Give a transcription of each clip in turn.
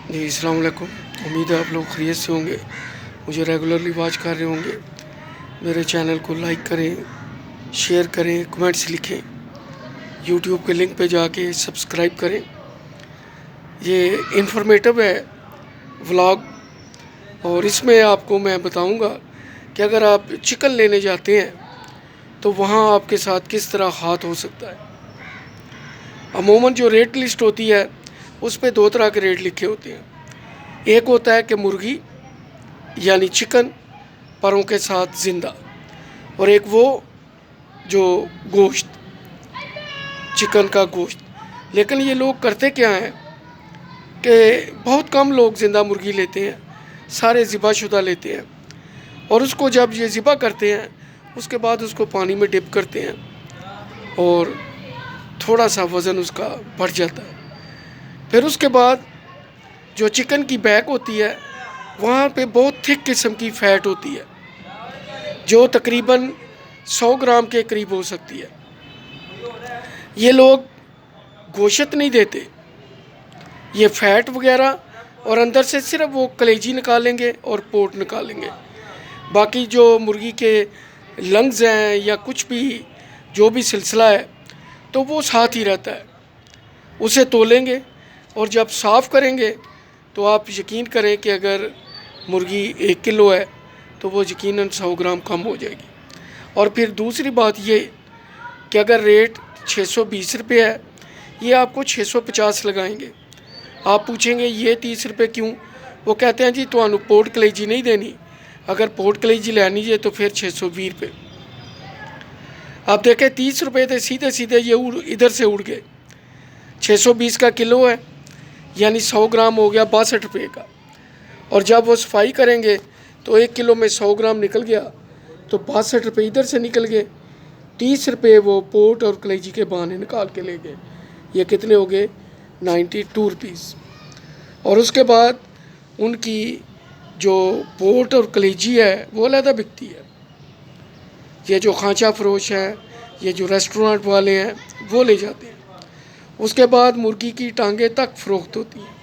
जी अस्सलाम वालेकुम। उम्मीद है आप लोग खैरियत से होंगे, मुझे रेगुलरली वॉच कर रहे होंगे। मेरे चैनल को लाइक करें, शेयर करें, कमेंट्स लिखें, यूट्यूब के लिंक पे जाके सब्सक्राइब करें। ये इन्फॉर्मेटिव है व्लॉग, और इसमें आपको मैं बताऊंगा कि अगर आप चिकन लेने जाते हैं तो वहाँ आपके साथ किस तरह हाथ हो सकता है। अमूमन जो रेट लिस्ट होती है उस पे दो तरह के रेट लिखे होते हैं। एक होता है कि मुर्गी यानी चिकन परों के साथ ज़िंदा, और एक वो जो गोश्त, चिकन का गोश्त। लेकिन ये लोग करते क्या हैं कि बहुत कम लोग ज़िंदा मुर्गी लेते हैं, सारे ज़िबाशुदा लेते हैं, और उसको जब ये ज़िबा करते हैं उसके बाद उसको पानी में डिप करते हैं और थोड़ा सा वज़न उसका बढ़ जाता है। फिर उसके बाद जो चिकन की बैक होती है वहाँ पे बहुत थिक किस्म की फ़ैट होती है जो तकरीबन 100 ग्राम के करीब हो सकती है। ये लोग गोश्त नहीं देते, ये फ़ैट वगैरह और अंदर से सिर्फ वो कलेजी निकालेंगे और पोर्ट निकालेंगे। बाकी जो मुर्गी के लंग्स हैं या कुछ भी जो भी सिलसिला है तो वो साथ ही रहता है। उसे तोलेंगे और जब साफ़ करेंगे तो आप यकीन करें कि अगर मुर्गी 1 किलो है तो वो यकीनन 100 ग्राम कम हो जाएगी। और फिर दूसरी बात ये कि अगर रेट 620 रुपये है, ये आपको 650 लगाएंगे। आप पूछेंगे ये 30 रुपये क्यों? वो कहते हैं जी तो पोर्ट कलेजी नहीं देनी, अगर पोर्ट कलेजी लेनी है तो फिर 620 रुपये। आप देखें 30 रुपये थे, सीधे सीधे ये इधर से उड़ गए। 620 का किलो है यानी 100 ग्राम हो गया 62 रुपये का। और जब वो सफाई करेंगे तो 1 किलो में 100 ग्राम निकल गया तो 62 रुपये इधर से निकल गए। 30 रुपये वो पोर्ट और कलेजी के बहाने निकाल के ले गए। ये कितने हो गए? 92 रुपीज़। और उसके बाद उनकी जो पोर्ट और कलेजी है वो अलहदा बिकती है। ये जो खांचा फरोश हैं, ये जो रेस्टोरेंट वाले हैं वो ले जाते हैं। उसके बाद मुर्गी की टांगें तक फ़रोख्त होती हैं।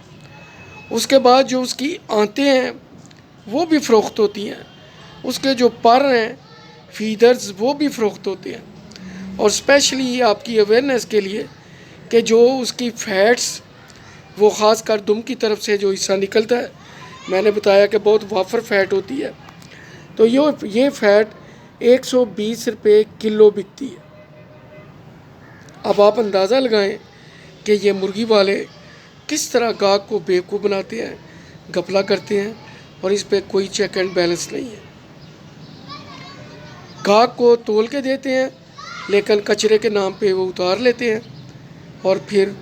उसके बाद जो उसकी आंतें हैं वो भी फ़रोख्त होती हैं। उसके जो पर हैं फीदर्स वो भी फ़रोख्त होते हैं। और स्पेशली आपकी अवेयरनेस के लिए कि जो उसकी फ़ैट्स वो ख़ास कर दुम की तरफ से जो हिस्सा निकलता है, मैंने बताया कि बहुत वाफर फ़ैट होती है, तो ये फ़ैट 120 रुपये किलो बिकती है। अब आप अंदाज़ा लगाएं कि ये मुर्गी वाले किस तरह गाहक को बेवकूफ़ बनाते हैं, घपला करते हैं, और इस पे कोई चेक एंड बैलेंस नहीं है। गाहक को तोल के देते हैं लेकिन कचरे के नाम पे वो उतार लेते हैं। और फिर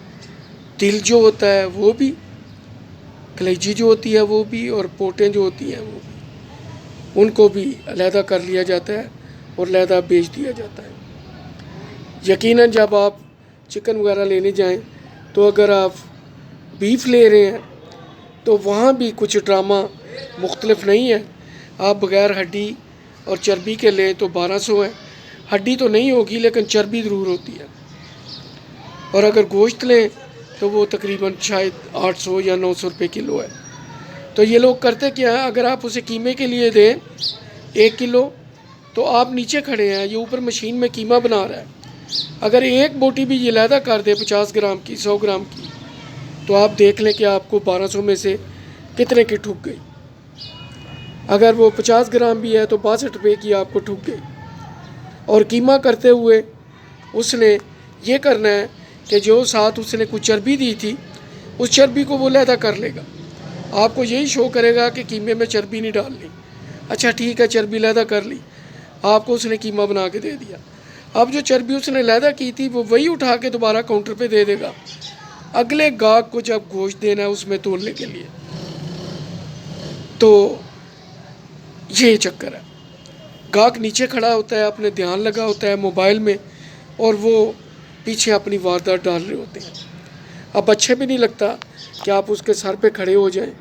दिल जो होता है वो भी, कलेजी जो होती है वो भी, और पोटें जो होती हैं वो भी, उनको भी अलहदा कर लिया जाता है और अलहदा बेच दिया जाता है। यकीनन जब आप चिकन वगैरह लेने जाएं तो अगर आप बीफ ले रहे हैं तो वहाँ भी कुछ ड्रामा मुख्तलिफ नहीं है। आप बग़ैर हड्डी और चर्बी के लें तो 1200 है, हड्डी तो नहीं होगी लेकिन चर्बी ज़रूर होती है। और अगर गोश्त लें तो वो तकरीबन शायद 800 या 900 रुपये किलो है। तो ये लोग करते क्या है, अगर आप उसे कीमे के लिए दें 1 किलो तो आप नीचे खड़े हैं, ये ऊपर मशीन में कीमा बना रहा है। अगर एक बोटी भी ये अलहदा कर दे 50 ग्राम की, 100 ग्राम की, तो आप देख लें कि आपको 1200 में से कितने की ठुक गई। अगर वो 50 ग्राम भी है तो 62 रुपये की आपको ठुक गई। और कीमा करते हुए उसने ये करना है कि जो साथ उसने कुछ चर्बी दी थी उस चर्बी को वो अलहदा कर लेगा। आपको यही शो करेगा कि कीमे में चर्बी नहीं डालनी। अच्छा ठीक है, चर्बी अलहदा कर ली, आपको उसने कीमा बना के दे दिया। अब जो चर्बी उसने अलहदा की थी वो वही उठा के दोबारा काउंटर पे दे देगा अगले गाहक को जब गोश्त देना है उसमें तोलने के लिए। तो ये चक्कर है। गाहक नीचे खड़ा होता है, अपने ध्यान लगा होता है मोबाइल में, और वो पीछे अपनी वारदात डाल रहे होते हैं। अब अच्छे भी नहीं लगता कि आप उसके सर पे खड़े हो जाएं,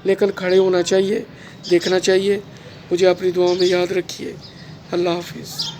लेकिन खड़े होना चाहिए, देखना चाहिए। मुझे अपनी दुआओं में याद रखिए। अल्लाह हाफिज़।